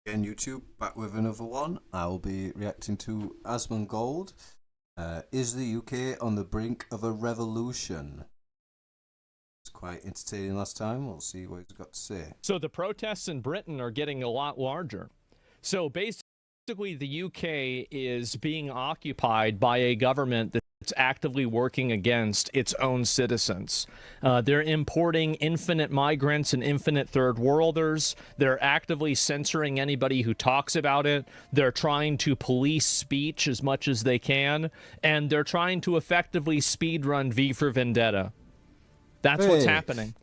Again, YouTube, back with another one. I will be reacting to Asmongold. Is the UK on the brink of a revolution? It's quite entertaining last time. We'll see what he's got to say. So the protests in Britain are getting a lot larger. So basically, the UK is being occupied by a government that's actively working against its own citizens. They're importing infinite migrants and infinite third worlders. They're actively censoring anybody who talks about it. They're trying to police speech as much as they can. And they're trying to effectively speedrun V for Vendetta. That's what's happening.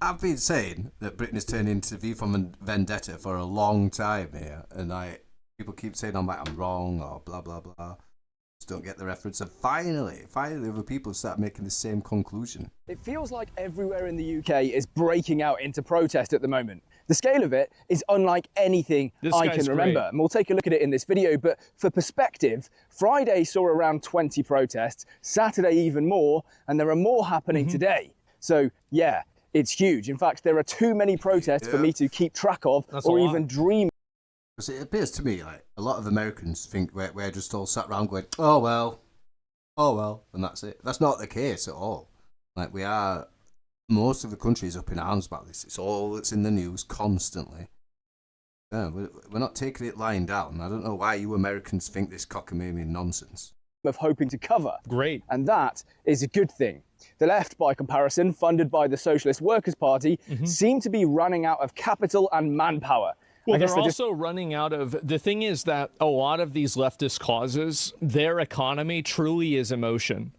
I've been saying that Britain has turned into V for Vendetta for a long time here, and people keep saying I'm wrong or blah blah blah. Just don't get the reference. And finally, other people start making the same conclusion. It feels like everywhere in the UK is breaking out into protest at the moment. The scale of it is unlike anything I can remember. And we'll take a look at it in this video, but for perspective, Friday saw around 20 protests, Saturday even more, and there are more happening today. So yeah, it's huge. In fact, there are too many protests for me to keep track of or even dream. Because it appears to me like a lot of Americans think we're just all sat around going, oh well, and that's it. That's not the case at all. Like most of the country is up in arms about this. It's all that's in the news constantly. Yeah, we're not taking it lying down. I don't know why you Americans think this cockamamie nonsense. Of hoping to cover. Great. And that is a good thing. The left, by comparison, funded by the Socialist Workers' Party, seem to be running out of capital and manpower. Well, they're also running out of... The thing is that a lot of these leftist causes, their economy truly is emotion.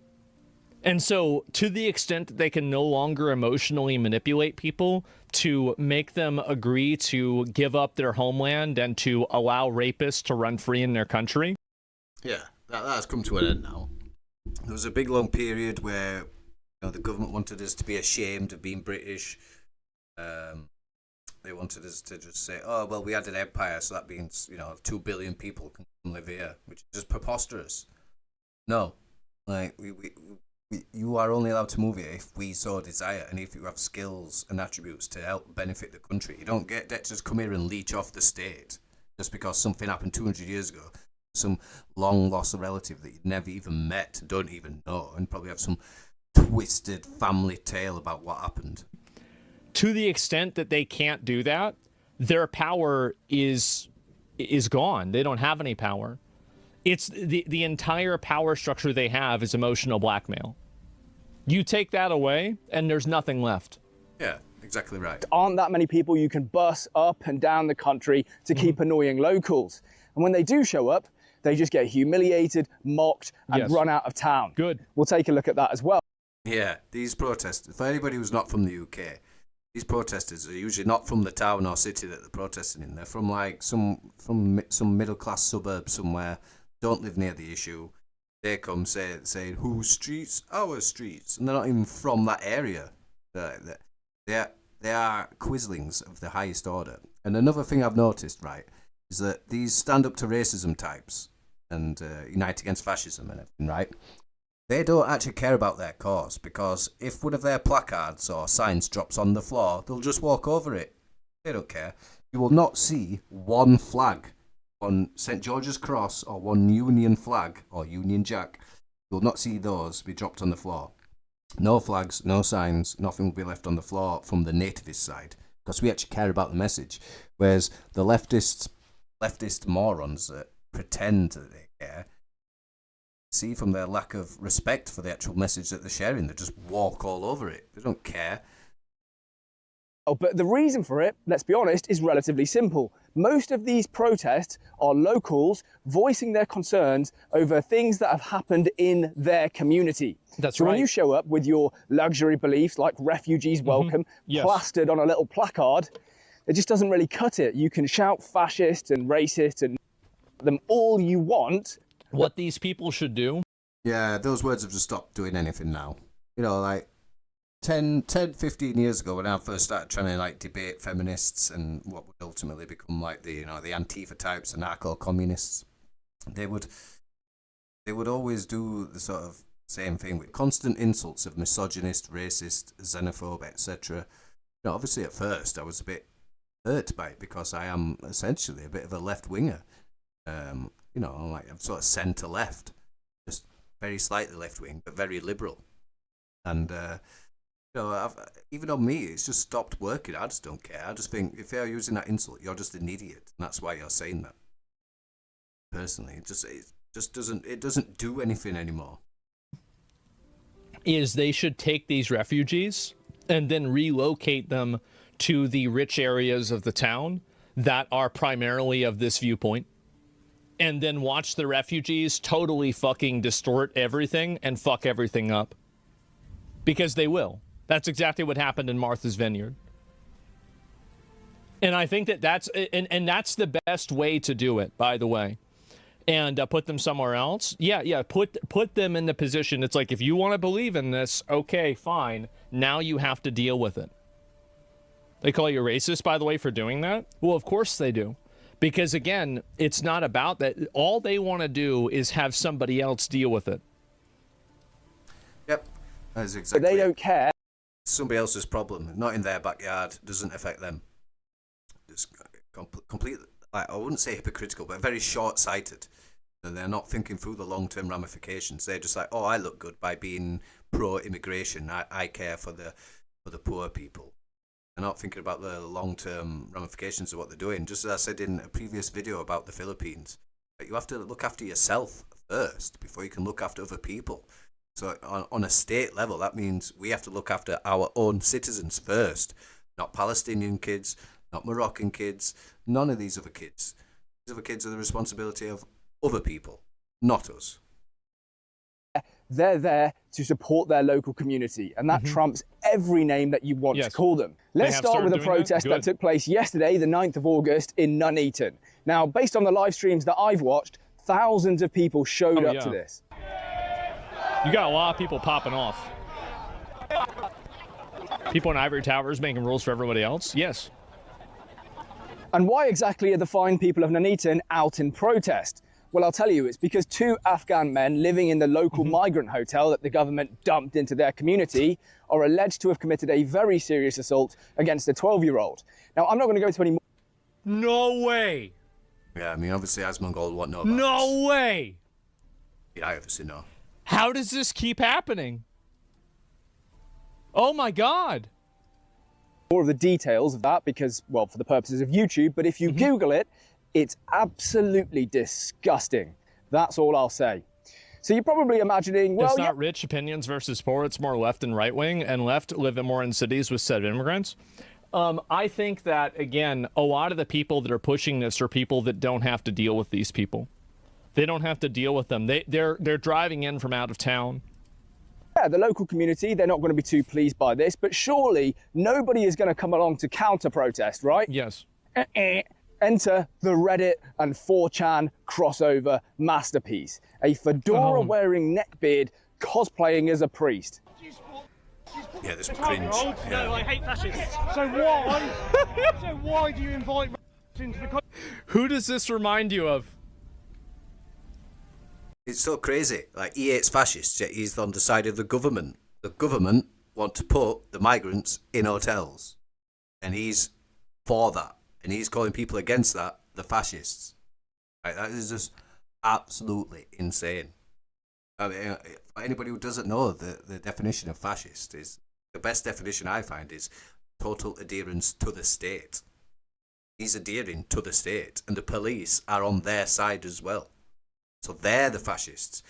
And so, to the extent that they can no longer emotionally manipulate people to make them agree to give up their homeland and to allow rapists to run free in their country... Yeah, that has come to an end now. There was a big long period where the government wanted us to be ashamed of being British. They wanted us to just say, oh, well, we had an empire, so that means, 2 billion people can live here, which is just preposterous. No, like, you are only allowed to move here if we so desire, and if you have skills and attributes to help benefit the country. You don't get to just come here and leech off the state just because something happened 200 years ago. Some long lost relative that you'd never even met, don't even know, and probably have some twisted family tale about what happened. To the extent that they can't do that, their power is gone. They don't have any power. It's the entire power structure they have is emotional blackmail. You take that away, and there's nothing left. Yeah, exactly right. Aren't that many people you can bus up and down the country to keep annoying locals. And when they do show up, they just get humiliated, mocked, and run out of town. Good. We'll take a look at that as well. Yeah, these protesters, for anybody who's not from the UK, these protesters are usually not from the town or city that they're protesting in. They're from like some middle class suburb somewhere, don't live near the issue. They come saying, whose streets? Our streets. And they're not even from that area. They are quislings of the highest order. And another thing I've noticed, right, is that these stand up to racism types and unite against fascism and everything, right? They don't actually care about their cause, because if one of their placards or signs drops on the floor, they'll just walk over it. They don't care. You will not see one flag on St. George's Cross or one Union flag or Union Jack. You will not see those be dropped on the floor. No flags, no signs, nothing will be left on the floor from the nativist side, because we actually care about the message. Whereas the leftist morons that pretend that they care, see from their lack of respect for the actual message that they're sharing, they just walk all over it. They don't care. Oh, but the reason for it, let's be honest, is relatively simple. Most of these protests are locals voicing their concerns over things that have happened in their community. That's so right. When you show up with your luxury beliefs like refugees welcome plastered on a little placard, it just doesn't really cut it. You can shout fascist and racist and them all you want. What these people should do. Yeah, those words have just stopped doing anything now. Like 10, 15 years ago, when I first started trying to like debate feminists and what would ultimately become like the Antifa types and anarcho-communists, they would always do the sort of same thing with constant insults of misogynist, racist, xenophobe, etc. Obviously at first I was a bit hurt by it because I am essentially a bit of a left winger. You know, I'm sort of centre left, just very slightly left wing, but very liberal. And you know, even on me, it's just stopped working. I just don't care. I just think if you're using that insult, you're just an idiot, and that's why you're saying that. Personally, it just doesn't do anything anymore. Is they should take these refugees and then relocate them to the rich areas of the town that are primarily of this viewpoint, and then watch the refugees totally fucking distort everything and fuck everything up. Because they will. That's exactly what happened in Martha's Vineyard. And I think that's the best way to do it, by the way. And put them somewhere else. Yeah, put them in the position. It's like, if you want to believe in this, okay, fine. Now you have to deal with it. They call you racist, by the way, for doing that? Well, of course they do. Because, again, it's not about that. All they want to do is have somebody else deal with it. Yep, that's exactly. But they don't care. Somebody else's problem, not in their backyard, doesn't affect them. Just completely, like, I wouldn't say hypocritical, but very short-sighted. They're not thinking through the long-term ramifications. They're just like, oh, I look good by being pro-immigration. I care for the poor people. They're not thinking about the long-term ramifications of what they're doing. Just as I said in a previous video about the Philippines, you have to look after yourself first before you can look after other people. So on a state level, that means we have to look after our own citizens first, not Palestinian kids, not Moroccan kids, none of these other kids. These other kids are the responsibility of other people, not us. They're there to support their local community, and that trumps every name that you want to call them. Let's start with a protest that took place yesterday, the 9th of August, in Nuneaton. Now, based on the live streams that I've watched, thousands of people showed up to this. You got a lot of people popping off. People in ivory towers making rules for everybody else? Yes. And why exactly are the fine people of Nuneaton out in protest? Well, I'll tell you, it's because 2 Afghan men living in the local migrant hotel that the government dumped into their community are alleged to have committed a very serious assault against a 12-year-old. Now, I'm not going to go into any more. No way. Yeah, I mean, obviously, Asmongold won't know about this. No way. Yeah, I obviously know. How does this keep happening? Oh, my God. More of the details of that because, well, for the purposes of YouTube, but if you Google it, it's absolutely disgusting. That's all I'll say. So you're probably imagining, well, it's not rich opinions versus poor. It's more left and right wing, and left live more in cities with set of immigrants. I think that, again, a lot of the people that are pushing this are people that don't have to deal with these people. They don't have to deal with them. They're driving in from out of town. Yeah, the local community, they're not going to be too pleased by this, but surely nobody is going to come along to counter-protest, right? Yes. Enter the Reddit and 4chan crossover masterpiece. A fedora-wearing neckbeard cosplaying as a priest. Yeah, this cringe. No, I hate fascists. So why do you invite into the... Who does this remind you of? It's so crazy. Like, he hates fascists, yet he's on the side of the government. The government want to put the migrants in hotels. And he's for that. And he's calling people against that the fascists. Like, that is just absolutely insane. I mean, for anybody who doesn't know, the definition of fascist is, the best definition I find is total adherence to the state. He's adhering to the state, and the police are on their side as well. So they're the fascists.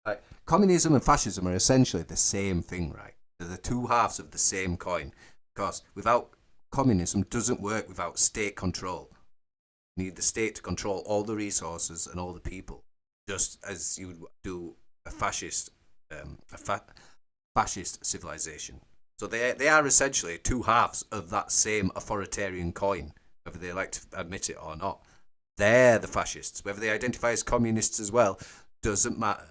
Like, communism and fascism are essentially the same thing, right? They're the two halves of the same coin. Because communism doesn't work without state control. You need the state to control all the resources and all the people, just as you would do a fascist civilization. So they are essentially two halves of that same authoritarian coin, whether they like to admit it or not. They're the fascists. Whether they identify as communists as well, doesn't matter.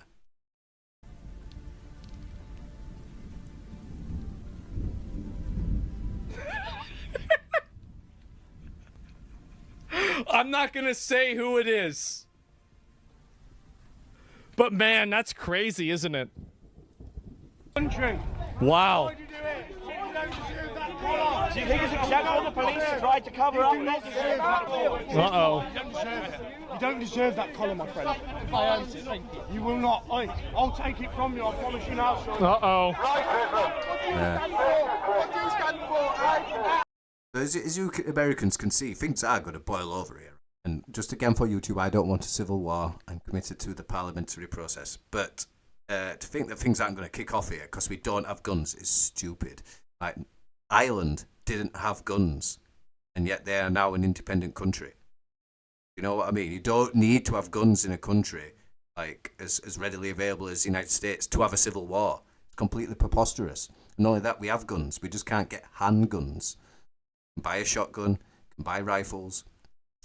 I'm not going to say who it is. But man, that's crazy, isn't it? Country. Wow. Why do you do it? You don't deserve that collar. Do you think it's acceptable? That's what the police tried to cover up. Uh-oh. You don't deserve that collar, my friend. I earned it, thank you. You will not. I'll take it from you, I promise you now, son. Uh-oh. As you Americans can see, things are going to boil over here. And just again for YouTube, I don't want a civil war. I'm committed to the parliamentary process. But to think that things aren't going to kick off here because we don't have guns is stupid. Like, Ireland didn't have guns, and yet they are now an independent country. You know what I mean? You don't need to have guns in a country like as readily available as the United States to have a civil war. It's completely preposterous. Not only that, we have guns. We just can't get handguns. You can buy a shotgun, you can buy rifles,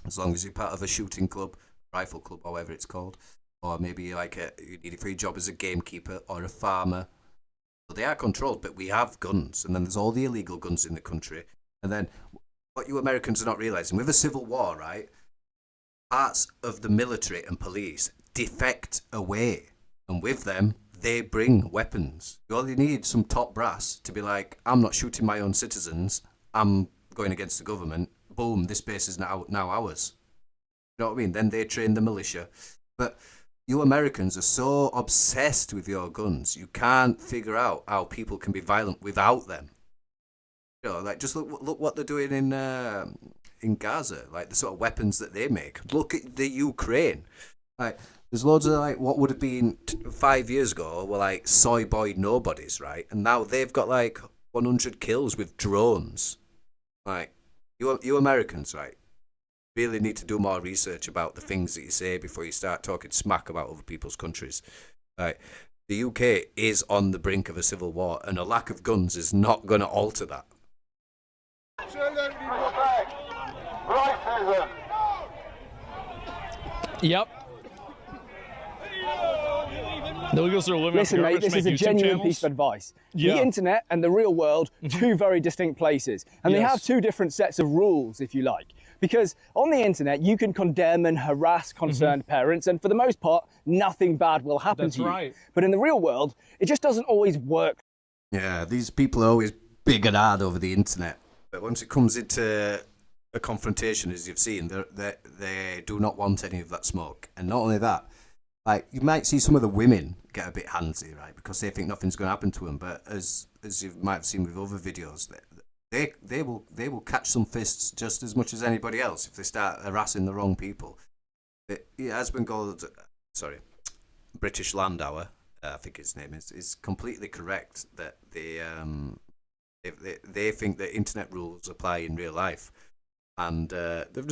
as long as you're part of a shooting club, rifle club, however it's called. Or maybe like you need it for your job as a gamekeeper or a farmer. So they are controlled, but we have guns. And then there's all the illegal guns in the country. And then what you Americans are not realising, with a civil war, right, parts of the military and police defect away. And with them, they bring weapons. You only need some top brass to be like, I'm not shooting my own citizens. I'm going against the government. Boom, this base is now ours. You know what I mean? Then they train the militia. But you Americans are so obsessed with your guns, you can't figure out how people can be violent without them. You know, like just look what they're doing in Gaza, like the sort of weapons that they make. Look at the Ukraine. Like, there's loads of like what would have been 5 years ago were like soy boy nobodies, right? And now they've got like 100 kills with drones. Like, you Americans, right, really need to do more research about the things that you say before you start talking smack about other people's countries. Right, the UK is on the brink of a civil war, and a lack of guns is not going to alter that. Racism. Yep. The illegals are living. Listen, mate, this is a genuine piece of advice. Yeah. The internet and the real world, two very distinct places. And they have two different sets of rules, if you like. Because on the internet, you can condemn and harass concerned parents, and for the most part, nothing bad will happen to you. That's right. But in the real world, it just doesn't always work. Yeah, these people are always big and hard over the internet. But once it comes into a confrontation, as you've seen, they do not want any of that smoke. And not only that, like, you might see some of the women get a bit handsy, right, because they think nothing's going to happen to them. But as you might have seen with other videos, they will catch some fists just as much as anybody else if they start harassing the wrong people. Asmongold, British Landauer, I think his name is completely correct that they think that internet rules apply in real life. And they've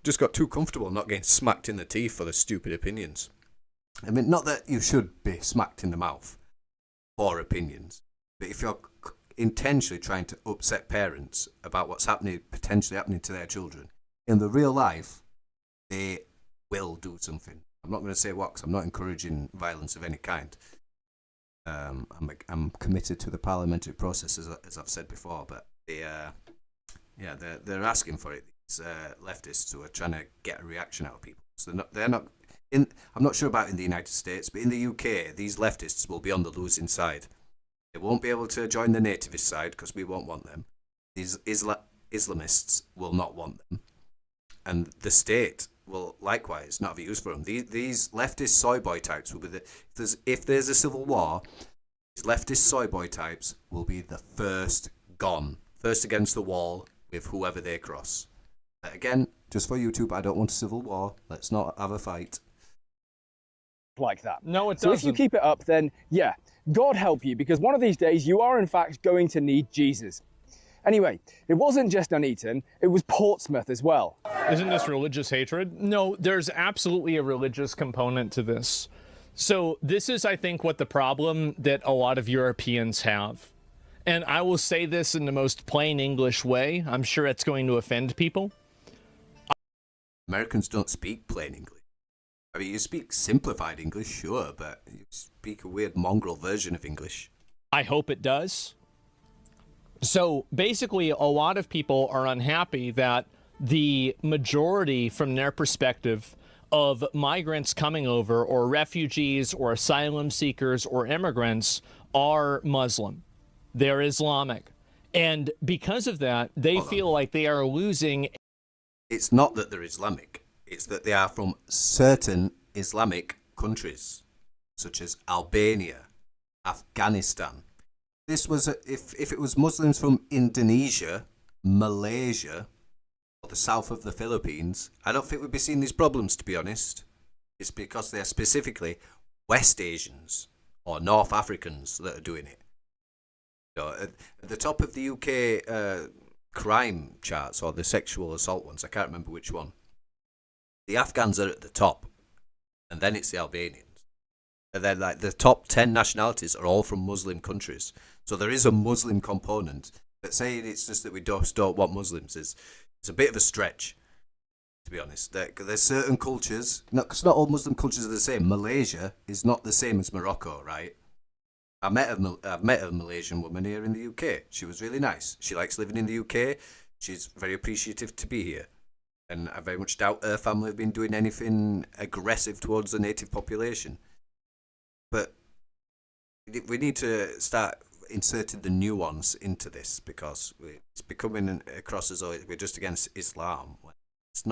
just got too comfortable not getting smacked in the teeth for their stupid opinions. I mean, not that you should be smacked in the mouth for opinions, but if you're intentionally trying to upset parents about what's potentially happening to their children, in the real life, they will do something. I'm not going to say what, because I'm not encouraging violence of any kind. I'm committed to the parliamentary process, as I've said before, but they're asking for it. These leftists who are trying to get a reaction out of people. So they're not. I'm not sure about in the United States, but in the UK, these leftists will be on the losing side. They won't be able to join the nativist side because we won't want them. These Islamists will not want them, and the state will likewise not have a use for them. These leftist soy boy types will be if there's a civil war. These leftist soy boy types will be the first gone, first against the wall with whoever they cross. Again, just for YouTube, I don't want a civil war. Let's not have a fight. Like that. No, it So doesn't. if you keep it up, then yeah, God help you, because one of these days you are in fact going to need Jesus. Anyway, it wasn't just Nuneaton, it was Portsmouth as well. Isn't this religious hatred? No, there's absolutely a religious component to this. So this is, I think, what the problem that a lot of Europeans have. And I will say this in the most plain English way. I'm sure it's going to offend people. Americans don't speak plain English. I mean, you speak simplified English, sure, but you speak a weird mongrel version of English. I hope it does. So basically, a lot of people are unhappy that the majority, from their perspective, of migrants coming over, or refugees, or asylum seekers, or immigrants, are Muslim. They're Islamic. And because of that, they feel like they are losing. It's not that they're Islamic. It's that they are from certain Islamic countries, such as Albania, Afghanistan. This was if it was Muslims from Indonesia, Malaysia, or the south of the Philippines, I don't think we'd be seeing these problems, to be honest. It's because they're specifically West Asians or North Africans that are doing it. You know, at the top of the UK crime charts, or the sexual assault ones, I can't remember which one. The Afghans are at the top, and then it's the Albanians. And then like the top 10 nationalities are all from Muslim countries. So there is a Muslim component. But saying it's just that we don't want Muslims is a bit of a stretch, to be honest. There's certain cultures, because not all Muslim cultures are the same. Malaysia is not the same as Morocco, right? I've met a Malaysian woman here in the UK. She was really nice. She likes living in the UK. She's very appreciative to be here. And I very much doubt her family have been doing anything aggressive towards the native population. But we need to start inserting the nuance into this, because it's becoming across as though we're just against Islam. It's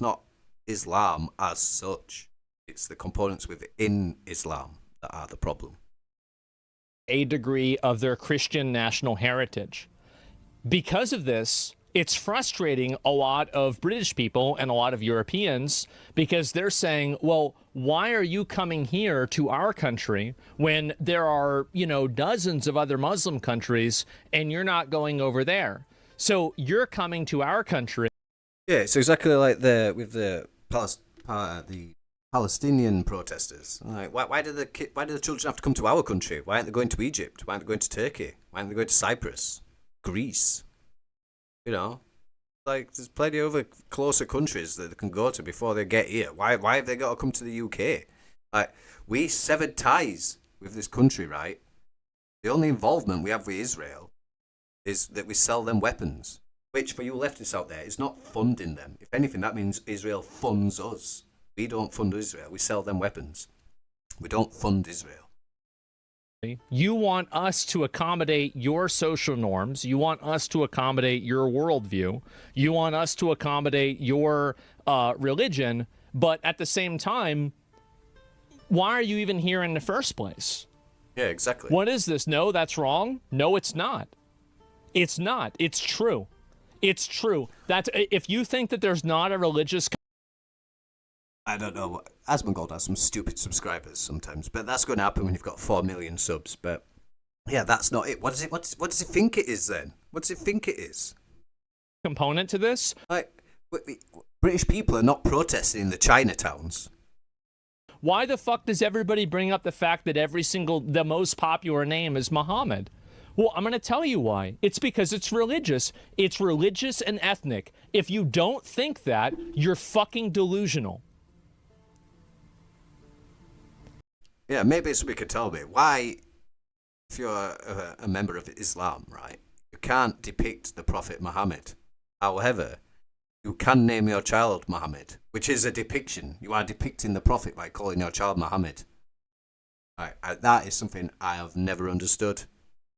not Islam as such. It's the components within Islam that are the problem. A degree of their Christian national heritage. Because of this, it's frustrating a lot of British people and a lot of Europeans, because they're saying, well, why are you coming here to our country when there are, dozens of other Muslim countries and you're not going over there? So you're coming to our country. Yeah, it's exactly like the Palestinian protesters. Like, why do the children have to come to our country? Why aren't they going to Egypt? Why aren't they going to Turkey? Why aren't they going to Cyprus, Greece? Like there's plenty of other closer countries that they can go to before they get here. Why have they got to come to the UK? Like, we severed ties with this country, right? The only involvement we have with Israel is that we sell them weapons, which for you leftists out there is not funding them. If anything, that means Israel funds us. We don't fund Israel. We sell them weapons. We don't fund Israel. You want us to accommodate your social norms. You want us to accommodate your worldview. You want us to accommodate your religion. But at the same time, why are you even here in the first place? Yeah, exactly. What is this? No, that's wrong. No, it's not. It's not. It's true. It's true. If you think that there's not a religious... I don't know. Asmongold has some stupid subscribers sometimes, but that's going to happen when you've got 4 million subs. But yeah, that's not it. What does it think it is then? What does it think it is? Component to this? Like, British people are not protesting in the Chinatowns. Why the fuck does everybody bring up the fact that the most popular name is Muhammad? Well, I'm going to tell you why. It's because it's religious. It's religious and ethnic. If you don't think that, you're fucking delusional. Yeah, maybe somebody could tell me why, if you're a member of Islam, right, you can't depict the Prophet Muhammad. However, you can name your child Muhammad, which is a depiction. You are depicting the Prophet by calling your child Muhammad. Right, that is something I have never understood.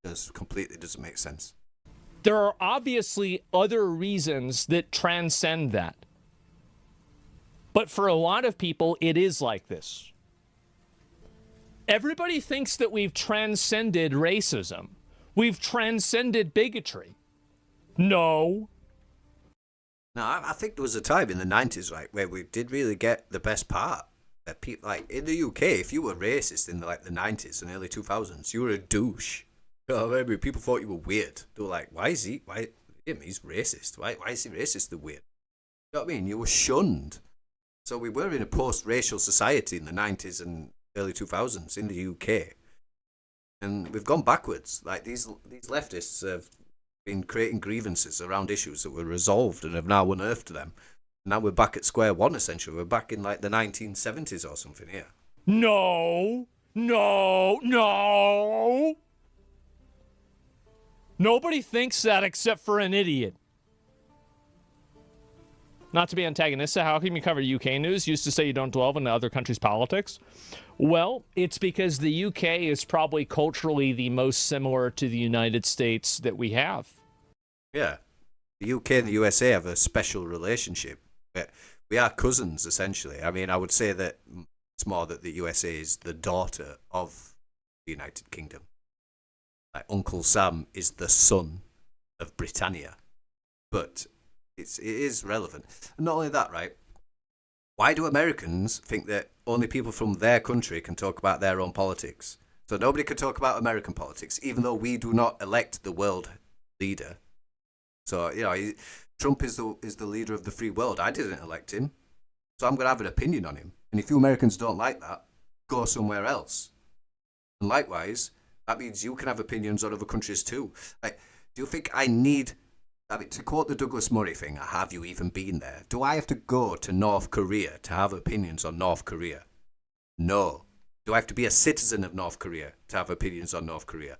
It completely doesn't make sense. There are obviously other reasons that transcend that. But for a lot of people, it is like this. Everybody thinks that we've transcended racism. We've transcended bigotry. No. No, I think there was a time in the 90s, right, where we did really get the best part. People, like in the UK, if you were racist in the 90s and early 2000s, you were a douche. Maybe people thought you were weird. They were like, he's racist. Why is he racist and weird? You know what I mean? You were shunned. So we were in a post-racial society in the 90s and early 2000s in the UK, and we've gone backwards. Like these leftists have been creating grievances around issues that were resolved and have now unearthed them. Now we're back at square one, essentially. We're back in like the 1970s or something here. No. Nobody thinks that except for an idiot. Not to be antagonistic, how can you cover UK news? Used to say you don't delve into other countries' politics. Well, it's because the UK is probably culturally the most similar to the United States that we have. Yeah. The UK and the USA have a special relationship. We are cousins, essentially. I mean, I would say that it's more that the USA is the daughter of the United Kingdom. Like Uncle Sam is the son of Britannia. But it is relevant. And not only that, right? Why do Americans think that only people from their country can talk about their own politics? So nobody can talk about American politics, even though we do not elect the world leader. So, you know, Trump is the leader of the free world. I didn't elect him. So I'm going to have an opinion on him. And if you Americans don't like that, go somewhere else. And likewise, that means you can have opinions on other countries too. Like, do you think I need... I mean, to quote the Douglas Murray thing, have you even been there? Do I have to go to North Korea to have opinions on North Korea? No. Do I have to be a citizen of North Korea to have opinions on North Korea?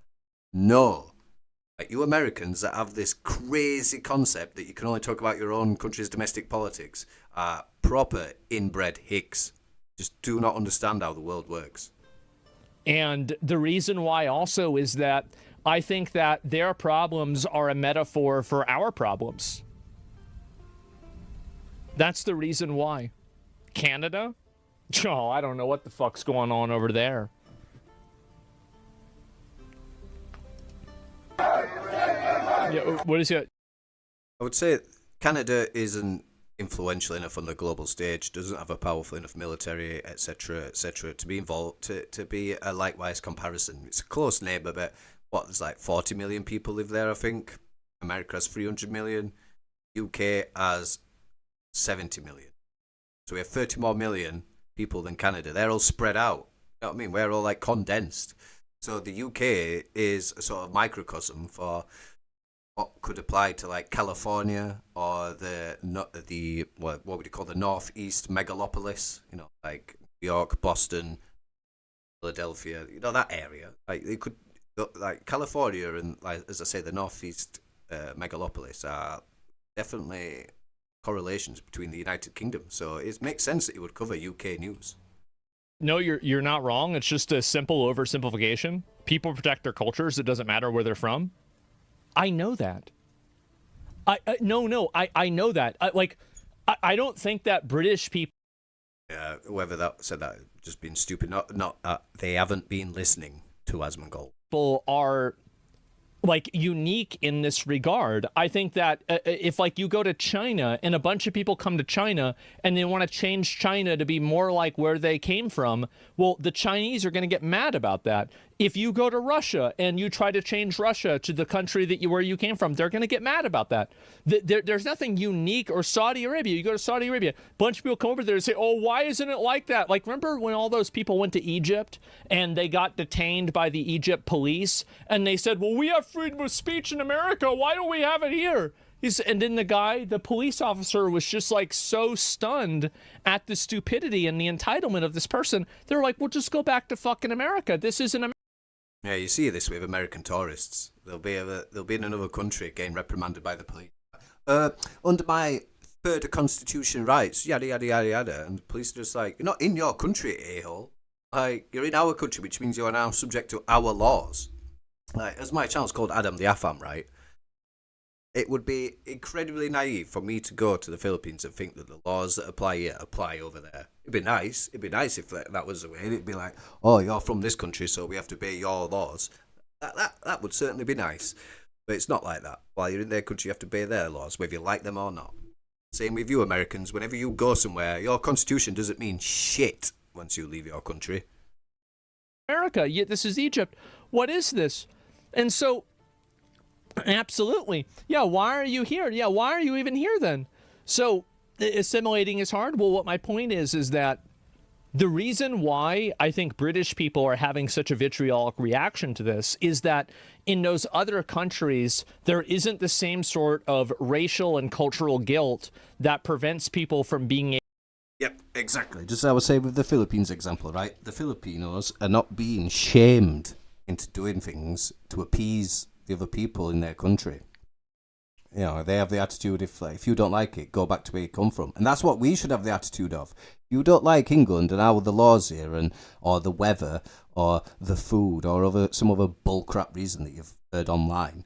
No. Like you Americans that have this crazy concept that you can only talk about your own country's domestic politics are proper inbred hicks. Just do not understand how the world works. And the reason why also is that I think that their problems are a metaphor for our problems. That's the reason why. Canada? Oh, I don't know what the fuck's going on over there. Yeah, what is it? I would say Canada isn't influential enough on the global stage, doesn't have a powerful enough military, etc., to be involved, to be a likewise comparison. It's a close neighbour, but there's like 40 million people live there, I think. America has 300 million. UK has 70 million. So we have 30 more million people than Canada. They're all spread out. You know what I mean? We're all like condensed. So the UK is a sort of microcosm for what could apply to like California or what would you call the Northeast megalopolis? You know, like New York, Boston, Philadelphia. You know, that area. Like they could. Like California and, like as I say, the Northeast megalopolis are definitely correlations between the United Kingdom. So it makes sense that you would cover UK news. No, you're not wrong. It's just a simple oversimplification. People protect their cultures. It doesn't matter where they're from. I know that. I know that. I don't think that British people. Whoever that said that just been stupid. Not they haven't been listening to Asmongold. Are like unique in this regard. I think that if like you go to China and a bunch of people come to China and they want to change China to be more like where they came from, well, the Chinese are going to get mad about that. If you go to Russia and you try to change Russia to the country that where you came from, they're going to get mad about that. There's nothing unique. Or Saudi Arabia, you go to Saudi Arabia, a bunch of people come over there and say, oh, why isn't it like that? Like, remember when all those people went to Egypt and they got detained by the Egypt police and they said, well, we have freedom of speech in America. Why don't we have it here? And then the police officer was just like so stunned at the stupidity and the entitlement of this person. They're like, well, just go back to fucking America. This isn't America. Yeah, you see this with American tourists. They'll be in another country getting reprimanded by the police. Under my third constitution rights, yada yada yada yada, and the police are just like, you're not in your country, a-hole. Like, you're in our country, which means you are now subject to our laws. Like, as my channel's called Adam the Afam, right? It would be incredibly naive for me to go to the Philippines and think that the laws that apply here apply over there. It'd be nice. It'd be nice if that was the way. It'd be like, oh, you're from this country, so we have to obey your laws. That would certainly be nice. But it's not like that. While you're in their country, you have to obey their laws, whether you like them or not. Same with you Americans. Whenever you go somewhere, your constitution doesn't mean shit once you leave your country. America, yet this is Egypt. What is this? And so, absolutely. Yeah, why are you here? Yeah, why are you even here then? So, assimilating is hard. Well, what my point is that the reason why I think British people are having such a vitriolic reaction to this is that in those other countries, there isn't the same sort of racial and cultural guilt that prevents people from being able. Yep, exactly. Just as I was saying with the Philippines example, right? The Filipinos are not being shamed into doing things to appease the other people in their country. You know, they have the attitude, if you don't like it, go back to where you come from. And that's what we should have the attitude of. If you don't like England and how the laws here, or the weather, or the food, or some other bullcrap reason that you've heard online,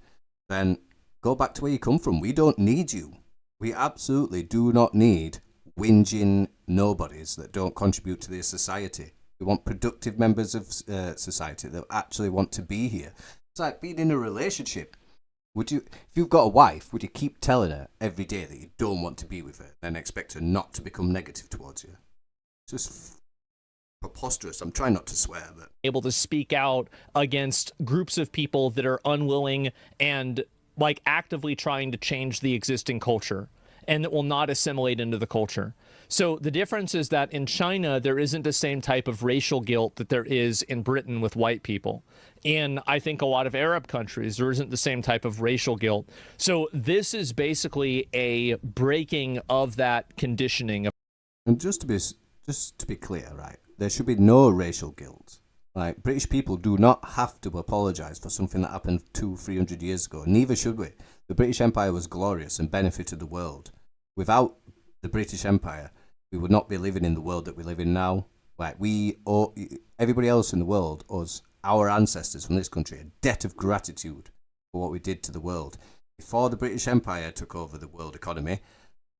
then go back to where you come from. We don't need you. We absolutely do not need whinging nobodies that don't contribute to this society. We want productive members of society that actually want to be here. It's like being in a relationship. Would you, if you've got a wife, would you keep telling her every day that you don't want to be with her, then expect her not to become negative towards you? It's just preposterous. I'm trying not to swear, but able to speak out against groups of people that are unwilling and like actively trying to change the existing culture and that will not assimilate into the culture. So the difference is that in China, there isn't the same type of racial guilt that there is in Britain with white people. In, I think, a lot of Arab countries, there isn't the same type of racial guilt. So this is basically a breaking of that conditioning. And just to be clear, right, there should be no racial guilt. Like, British people do not have to apologise for something that happened 200-300 years ago. Neither should we. The British Empire was glorious and benefited the world. Without the British Empire, we would not be living in the world that we live in now. Like, everybody else in the world owes our ancestors from this country a debt of gratitude for what we did to the world. Before the British Empire took over the world economy,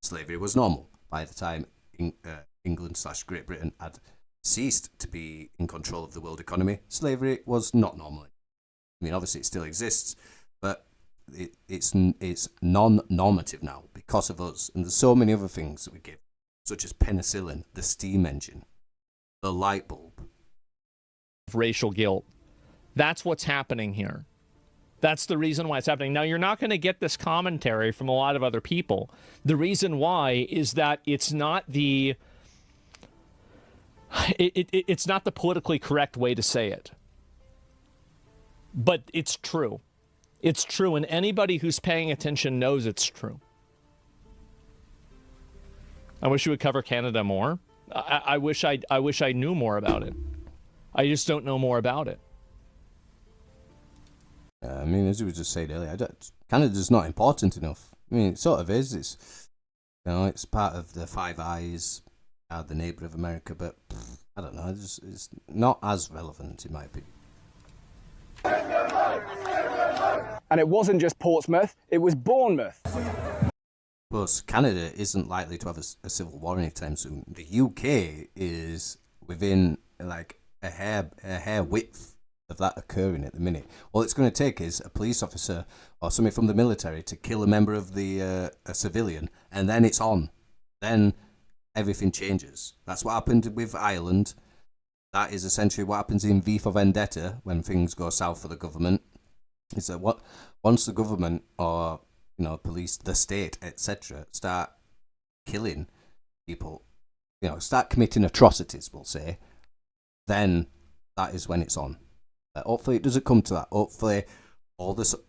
slavery was normal. By the time England/Great Britain had ceased to be in control of the world economy, slavery was not normal. I mean, obviously it still exists, but it's non-normative now because of us. And there's so many other things that we give, such as penicillin, the steam engine, the light bulb. Racial guilt. That's what's happening here. That's the reason why it's happening. Now, you're not going to get this commentary from a lot of other people. The reason why is that it's not the it's not the politically correct way to say it. But it's true. It's true, and anybody who's paying attention knows it's true. I wish you would cover Canada more. I wish I knew more about it. I just don't know more about it. I mean, as we just said earlier, Canada's not important enough. I mean, it sort of is. It's part of the Five Eyes, the neighbour of America, but I don't know. It's not as relevant, in my opinion. And it wasn't just Portsmouth, it was Bournemouth. Plus, Canada isn't likely to have a civil war anytime soon. The UK is within like a hair width of that occurring at the minute. All it's going to take is a police officer or somebody from the military to kill a member of a civilian, and then it's on. Then everything changes. That's what happened with Ireland. That is essentially what happens in V for Vendetta when things go south for the government. Is that once the government or police, the state, etc., start killing people, start committing atrocities, we'll say, then that is when it's on. Hopefully it doesn't come to that. Hopefully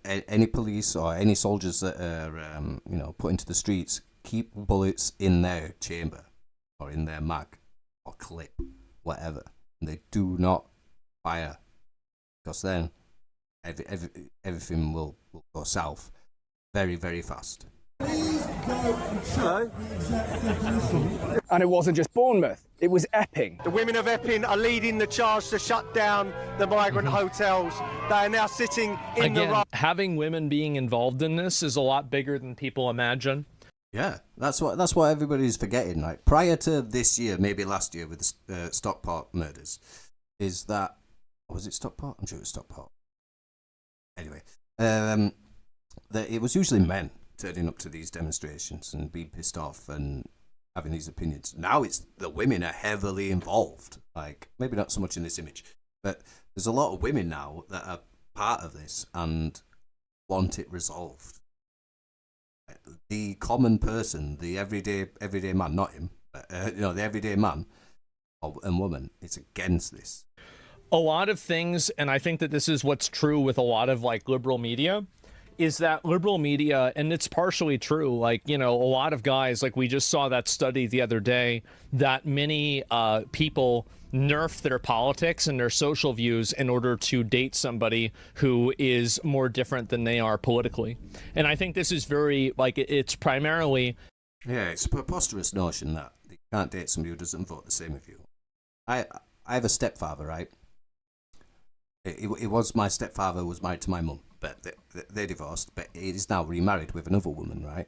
any police or any soldiers that are put into the streets keep bullets in their chamber or in their mag or clip, whatever. And they do not fire, because then everything will go south very, very fast. And it wasn't just Bournemouth, it was Epping. The women of Epping are leading the charge to shut down the migrant hotels. They are now sitting in the having women being involved in this is a lot bigger than people imagine. Yeah, that's what everybody's forgetting. Like, prior to this year, maybe last year with the Stockport murders, is that, was it Stockport? I'm sure it was Stockport. Anyway, that it was usually men turning up to these demonstrations and being pissed off and having these opinions. Now it's the women are heavily involved. Like, maybe not so much in this image, but there's a lot of women now that are part of this and want it resolved. The common person, the everyday man, not him, but the everyday man and woman is against this. A lot of things, and I think that this is what's true with a lot of like liberal media, is that liberal media, and it's partially true, like, you know, a lot of guys, like we just saw that study the other day, that many people nerf their politics and their social views in order to date somebody who is more different than they are politically. And I think this is very, like, it's primarily... Yeah, it's a preposterous notion that you can't date somebody who doesn't vote the same as you. I have a stepfather, right? It was my stepfather was married to my mum, but they divorced, but he is now remarried with another woman, right?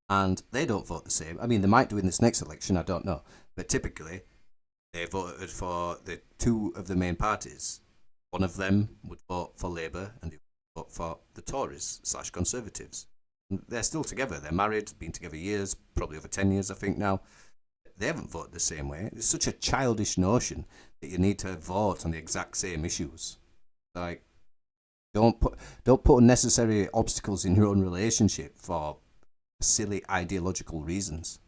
And they don't vote the same. I mean, they might do in this next election, I don't know. But typically, they voted for the two of the main parties. One of them would vote for Labour and the other would vote for the Tories/Conservatives. And they're still together. They're married, been together years, probably over 10 years, I think now. They haven't voted the same way. It's such a childish notion that you need to vote on the exact same issues. Like, don't put unnecessary obstacles in your own relationship for silly ideological reasons.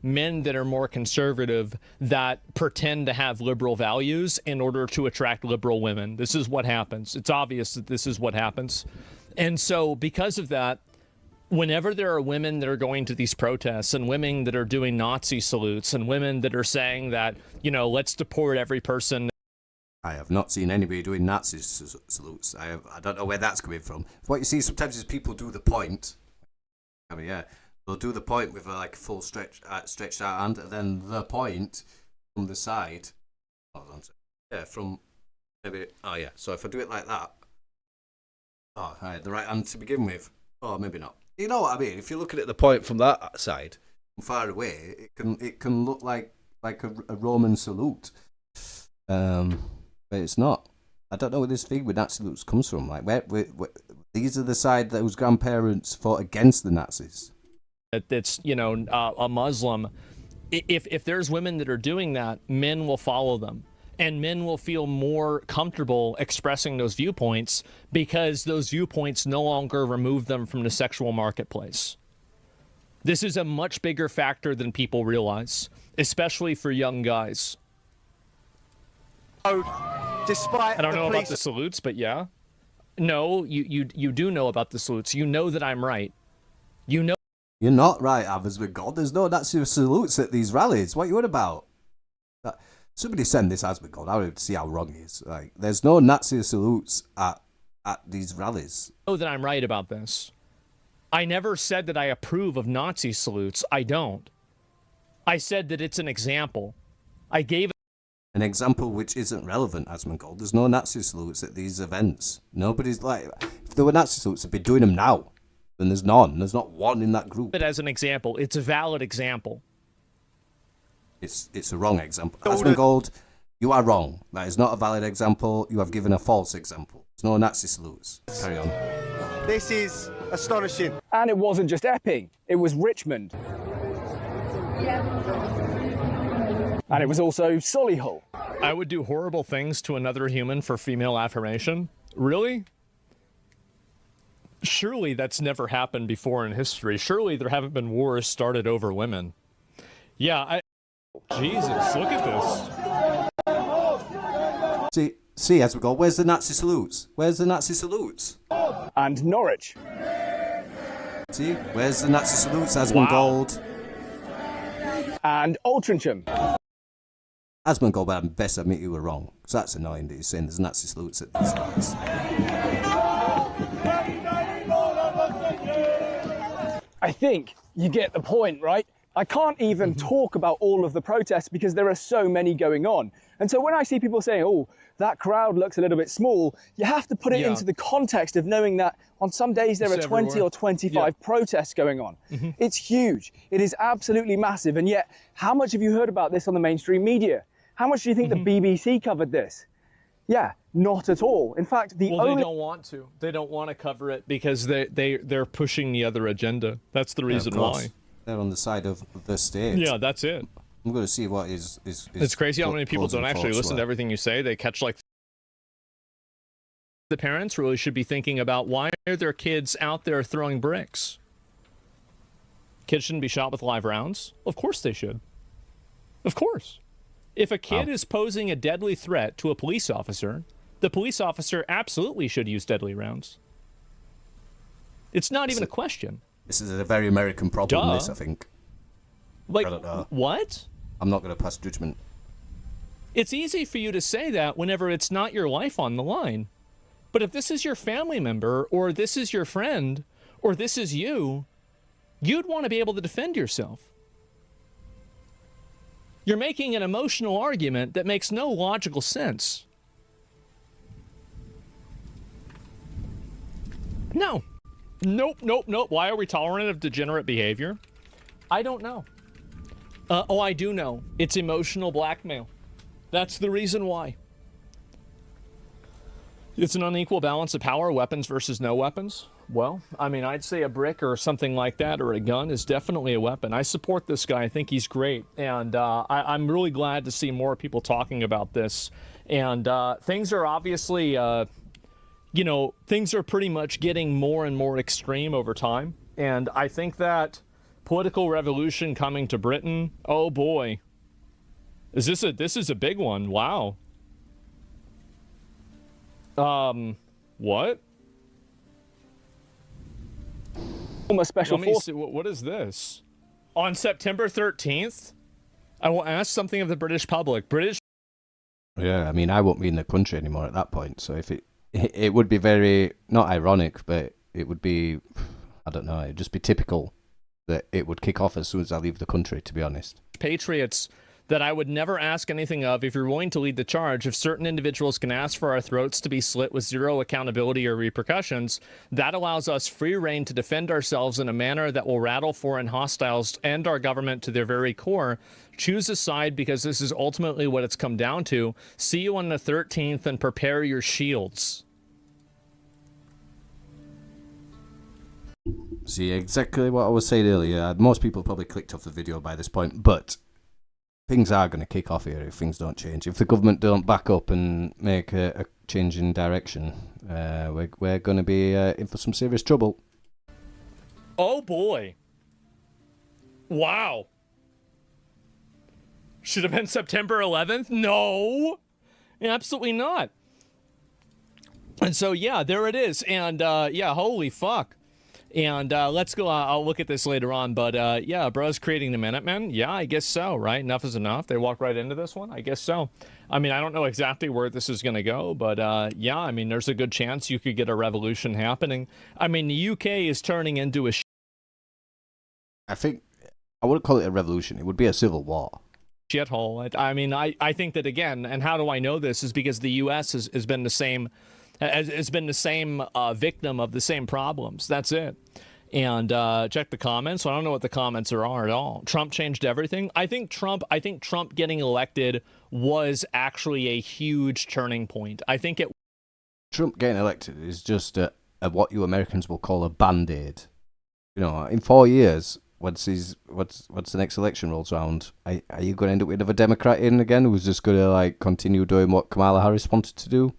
Men that are more conservative that pretend to have liberal values in order to attract liberal women. This is what happens. It's obvious that this is what happens. And so because of that, whenever there are women that are going to these protests and women that are doing Nazi salutes and women that are saying that, you know, let's deport every person. I have not seen anybody doing Nazi salutes. I don't know where that's coming from. What you see sometimes is people do the point. I mean, yeah, they'll do the point with like a full stretched out hand, and then the point from the side. Hold on. Yeah, from maybe. Oh yeah. So if I do it like that, oh, I had the right hand to begin with. Oh, maybe not. You know what I mean? If you're looking at the point from that side, from far away, it can look like a Roman salute. But it's not. I don't know where this thing with Nazi salutes comes from. Like, where these are the side whose grandparents fought against the Nazis. It's, you know, a Muslim. If there's women that are doing that, men will follow them. And men will feel more comfortable expressing those viewpoints because those viewpoints no longer remove them from the sexual marketplace. This is a much bigger factor than people realize, especially for young guys. Despite I don't know about the salutes, but yeah. No, you do know about the salutes. You know that I'm right. You know. You're not right, Asmongold. There's no Nazi salutes at these rallies. What are you on about? Somebody send this Asmongold. I would see how wrong he is. Like, there's no Nazi salutes at these rallies. I know that I'm right about this. I never said that I approve of Nazi salutes. I don't. I said that it's an example. I gave an example which isn't relevant, Asmongold. There's no Nazi salutes at these events. Nobody's like, if there were Nazi salutes, they'd be doing them now. Then there's none. There's not one in that group. It as an example. It's a valid example. It's a wrong example. Asmongold, you are wrong. That is not a valid example. You have given a false example. There's no Nazi salutes. Carry on. This is astonishing. And it wasn't just Epping. It was Richmond. And it was also Solihull. I would do horrible things to another human for female affirmation? Really? Surely that's never happened before in history. Surely there haven't been wars started over women. Yeah, Jesus, look at this. See, as we go, where's the Nazi salutes? Where's the Nazi salutes? And Norwich. See, where's the Nazi salutes, Asmongold? And Altrincham. Asmongold, but I best admit you were wrong. Because that's annoying that you're saying there's Nazi salutes at these rallies. I think you get the point, right? I can't even talk about all of the protests because there are so many going on. And so when I see people saying, oh, that crowd looks a little bit small, you have to put it into the context of knowing that on some days there are 20 or 25 protests going on. It's huge. It is absolutely massive. And yet, how much have you heard about this on the mainstream media? How much do you think the BBC covered this? Yeah, not at all. In fact, they don't want to. They don't want to cover it because they're pushing the other agenda. That's the reason why. They're on the side of the state. Yeah, that's it. I'm going to see what is it's crazy how many people don't actually listen to everything you say. They catch like... The parents really should be thinking about why are their kids out there throwing bricks? Kids shouldn't be shot with live rounds? Of course they should. Of course. If a kid is posing a deadly threat to a police officer, the police officer absolutely should use deadly rounds. It's not even a question. This is a very American problem, Duh. this, I think. Like, I don't know. what? I'm not going to pass judgment. It's easy for you to say that whenever it's not your life on the line. But if this is your family member, or this is your friend, or this is you, you'd want to be able to defend yourself. You're making an emotional argument that makes no logical sense. No. Nope. Why are we tolerant of degenerate behavior? I don't know. I do know. It's emotional blackmail. That's the reason why. It's an unequal balance of power, weapons versus no weapons. Well, I mean, I'd say a brick or something like that, or a gun, is definitely a weapon. I support this guy. I think he's great. And I'm really glad to see more people talking about this. And things are obviously, things are pretty much getting more and more extreme over time. And I think that political revolution coming to Britain, oh boy. This is a big one. Wow. What? Special force. What is this? On September 13th, I will ask something of the British public. Yeah, I mean, I won't be in the country anymore at that point. So if it would be very, not ironic, but it would be, I don't know, it'd just be typical that it would kick off as soon as I leave the country, to be honest. Patriots that I would never ask anything of if you're willing to lead the charge. If certain individuals can ask for our throats to be slit with zero accountability or repercussions, that allows us free rein to defend ourselves in a manner that will rattle foreign hostiles and our government to their very core. Choose a side, because this is ultimately what it's come down to. See you on the 13th, and prepare your shields. See, exactly what I was saying earlier. Most people probably clicked off the video by this point, but things are going to kick off here if things don't change. If the government don't back up and make a change in direction, we're going to be in for some serious trouble. Oh boy. Wow. Should have been September 11th? No, absolutely not. And so, yeah, there it is. And yeah, holy fuck. And let's go. I'll look at this later on. But yeah, bro's creating the Minutemen. Yeah, I guess so, right? Enough is enough. They walk right into this one. I guess so. I mean, I don't know exactly where this is going to go. But yeah, I mean, there's a good chance you could get a revolution happening. I mean, the UK is turning into a I think I wouldn't call it a revolution. It would be a civil war. Shithole. I mean, I think that, again, and how do I know this, is because the US has been the same. Has been the same victim of the same problems. That's it. And check the comments. So I don't know what the comments are at all. Trump changed everything. I think Trump getting elected was actually a huge turning point. I think Trump getting elected is just a what you Americans will call a band-aid. You know, in 4 years, once the next election rolls around, are you going to end up with another Democrat in again who's just going to like continue doing what Kamala Harris wanted to do?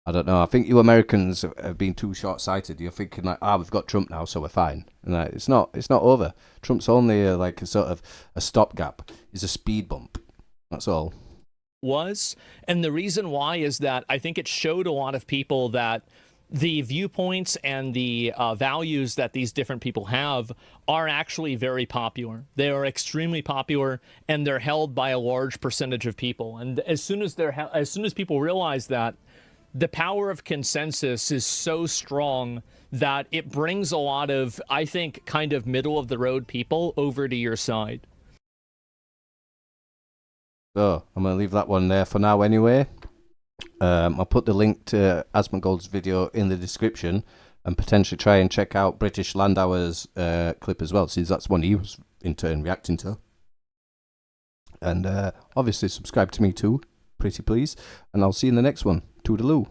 I don't know. I think you Americans have been too short-sighted. You're thinking like, we've got Trump now, so we're fine. And like, it's not over. Trump's only like a sort of a stopgap. He's a speed bump. That's all. And the reason why is that I think it showed a lot of people that the viewpoints and the values that these different people have are actually very popular. They are extremely popular, and they're held by a large percentage of people. And as soon as people realize that, the power of consensus is so strong that it brings a lot of, I think, kind of middle-of-the-road people over to your side. So, I'm going to leave that one there for now anyway. I'll put the link to Asmongold's video in the description, and potentially try and check out British Landauer's clip as well, since that's one he was in turn reacting to. And obviously subscribe to me too, pretty please. And I'll see you in the next one. Toodaloo.